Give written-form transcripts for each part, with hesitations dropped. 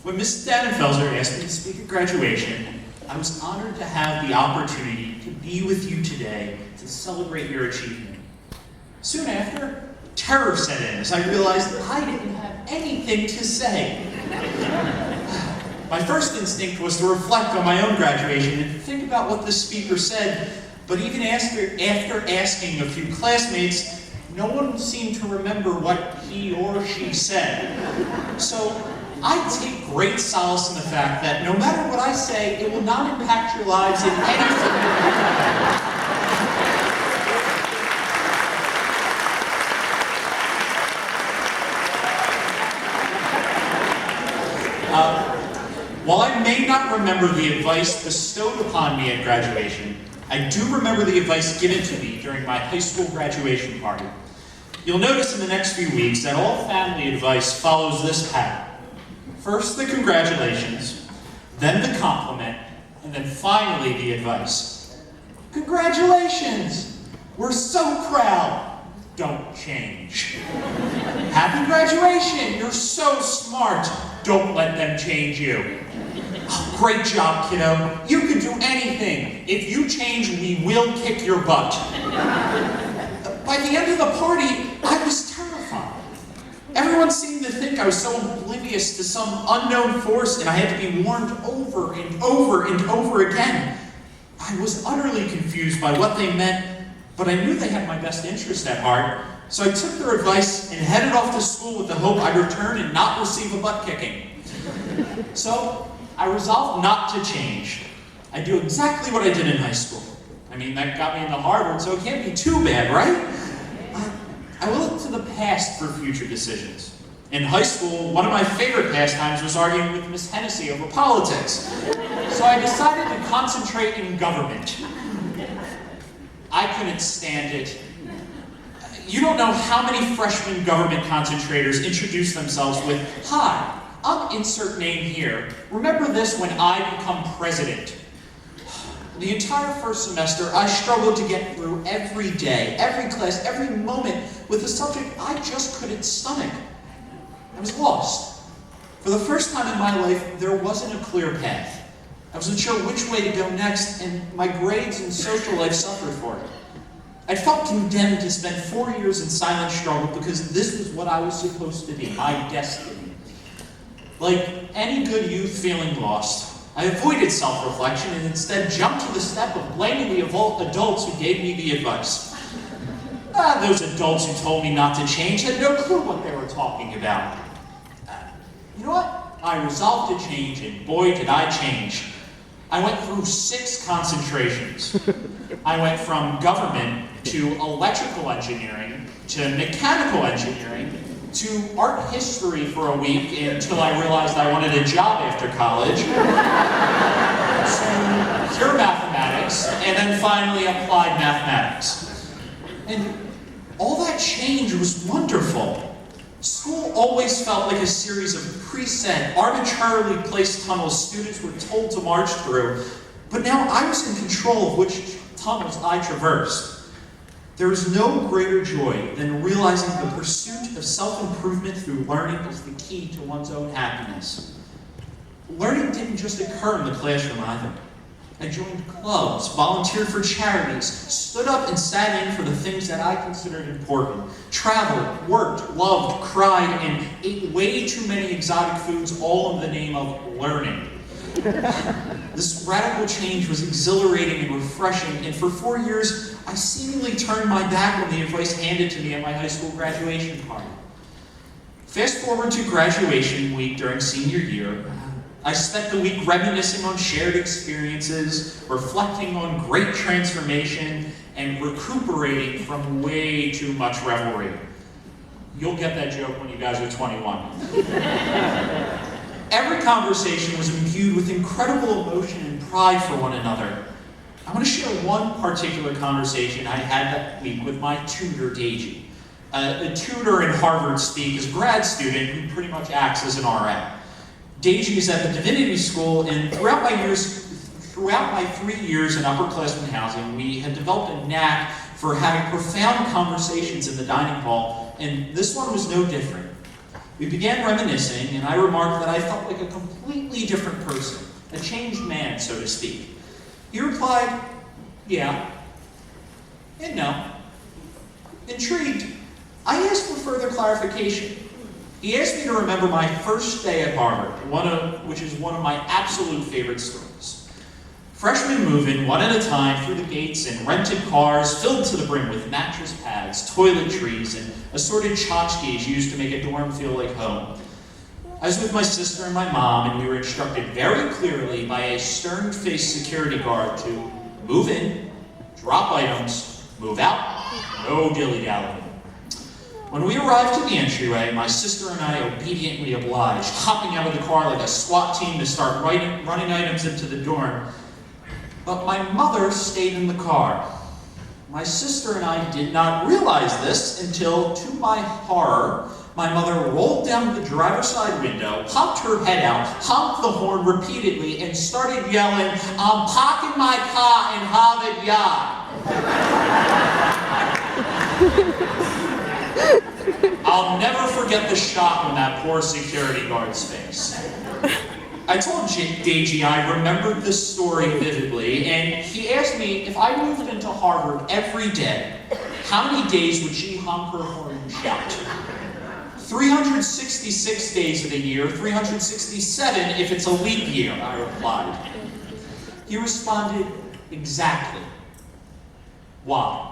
When Ms. Dannenfelser asked me to speak at graduation, I was honored to have the opportunity to be with you today to celebrate your achievement. Soon after, terror set in as I realized I didn't have anything to say. My first instinct was to reflect on my own graduation and think about what the speaker said, but even after asking a few classmates, no one seemed to remember what he or she said. So I take great solace in the fact that no matter what I say, it will not impact your lives in any significant way. While I may not remember the advice bestowed upon me at graduation, I do remember the advice given to me during my high school graduation party. You'll notice in the next few weeks that all family advice follows this pattern. First the congratulations, then the compliment, and then finally the advice. Congratulations! We're so proud! Don't change. Happy graduation! You're so smart! Don't let them change you. Oh, great job, kiddo. You can do anything. If you change, we will kick your butt. By the end of the party, I was terrified. Everyone seemed to think I was so oblivious to some unknown force, and I had to be warned over and over and over again. I was utterly confused by what they meant, but I knew they had my best interest at heart, so I took their advice and headed off to school with the hope I'd return and not receive a butt kicking. So I resolved not to change. I do exactly what I did in high school. I mean, that got me into Harvard, so it can't be too bad, right? I will look to the past for future decisions. In high school, one of my favorite pastimes was arguing with Miss Hennessy over politics. So I decided to concentrate in government. I couldn't stand it. You don't know how many freshman government concentrators introduce themselves with, "Hi, I'll insert name here. Remember this when I become president." The entire first semester, I struggled to get through every day, every class, every moment with a subject I just couldn't stomach. I was lost. For the first time in my life, there wasn't a clear path. I wasn't sure which way to go next, and my grades and social life suffered for it. I felt condemned to spend 4 years in silent struggle because this was what I was supposed to be, my destiny. Like any good youth feeling lost, I avoided self-reflection and instead jumped to the step of blaming the adults who gave me the advice. Those adults who told me not to change had no clue what they were talking about. You know what? I resolved to change, and boy did I change. I went through 6 concentrations. I went from government to electrical engineering to mechanical engineering to art history for a week until I realized I wanted a job after college, to pure mathematics, and then finally applied mathematics. And all that change was wonderful. School always felt like a series of preset, arbitrarily placed tunnels students were told to march through, but now I was in control of which tunnels I traversed. There is no greater joy than realizing the pursuit of self-improvement through learning is the key to one's own happiness. Learning didn't just occur in the classroom either. I joined clubs, volunteered for charities, stood up and sat in for the things that I considered important, traveled, worked, loved, cried, and ate way too many exotic foods, all in the name of learning. This radical change was exhilarating and refreshing, and for 4 years, I seemingly turned my back on the advice handed to me at my high school graduation party. Fast forward to graduation week during senior year. I spent the week reminiscing on shared experiences, reflecting on great transformation, and recuperating from way too much revelry. You'll get that joke when you guys are 21. Every conversation was imbued with incredible emotion and pride for one another. I want to share one particular conversation I had that week with my tutor, Deji. A tutor in Harvard speak is a grad student who pretty much acts as an RA. Deji is at the Divinity School, and throughout my 3 years in upperclassmen housing, we had developed a knack for having profound conversations in the dining hall, and this one was no different. We began reminiscing, and I remarked that I felt like a completely different person, a changed man, so to speak. He replied, yeah, and no. Intrigued, I asked for further clarification. He asked me to remember my first day at Harvard, which is one of my absolute favorite stories. Freshmen move in one at a time through the gates in rented cars filled to the brim with mattress pads, toiletries, and assorted tchotchkes used to make a dorm feel like home. I was with my sister and my mom, and we were instructed very clearly by a stern-faced security guard to move in, drop items, move out, no dilly-dallying. When we arrived at the entryway, my sister and I obediently obliged, hopping out of the car like a SWAT team to start running items into the dorm. But my mother stayed in the car. My sister and I did not realize this until, to my horror, my mother rolled down the driver's side window, popped her head out, honked the horn repeatedly, and started yelling, "I'm parking my car in Harvard Yard." I'll never forget the shock on that poor security guard's face. I told Deji I remembered this story vividly, and he asked me if I moved into Harvard every day, how many days would she honk her horn and shout? 366 days of the year, 367 if it's a leap year, I replied. He responded, exactly. Why?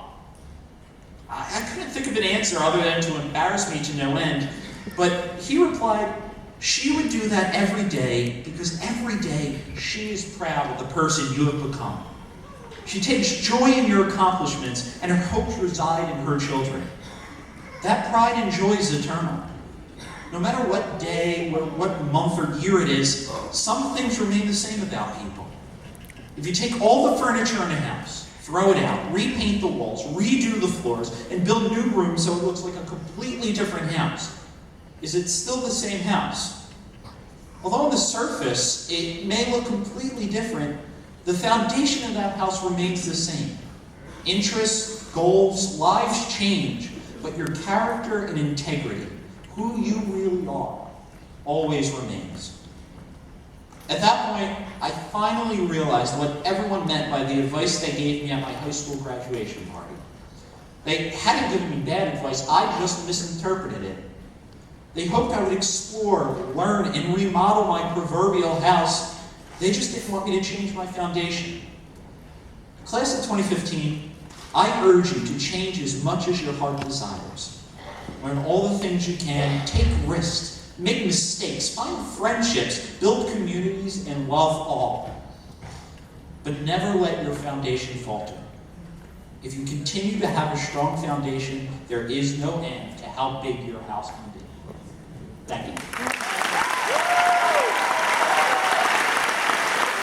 I couldn't think of an answer other than to embarrass me to no end, but he replied, she would do that every day because every day she is proud of the person you have become. She takes joy in your accomplishments, and her hopes reside in her children. That pride and joy is eternal. No matter what day or what month or year it is, some things remain the same about people. If you take all the furniture in a house, throw it out, repaint the walls, redo the floors, and build new rooms so it looks like a completely different house, is it still the same house? Although on the surface it may look completely different, the foundation of that house remains the same. Interests, goals, lives change, but your character and integrity, who you really are, always remains. At that point, I finally realized what everyone meant by the advice they gave me at my high school graduation party. They hadn't given me bad advice, I just misinterpreted it. They hoped I would explore, learn, and remodel my proverbial house. They just didn't want me to change my foundation. Class of 2015, I urge you to change as much as your heart desires. Learn all the things you can, take risks, make mistakes, find friendships, build communities, and love all. But never let your foundation falter. If you continue to have a strong foundation, there is no end to how big your house can be.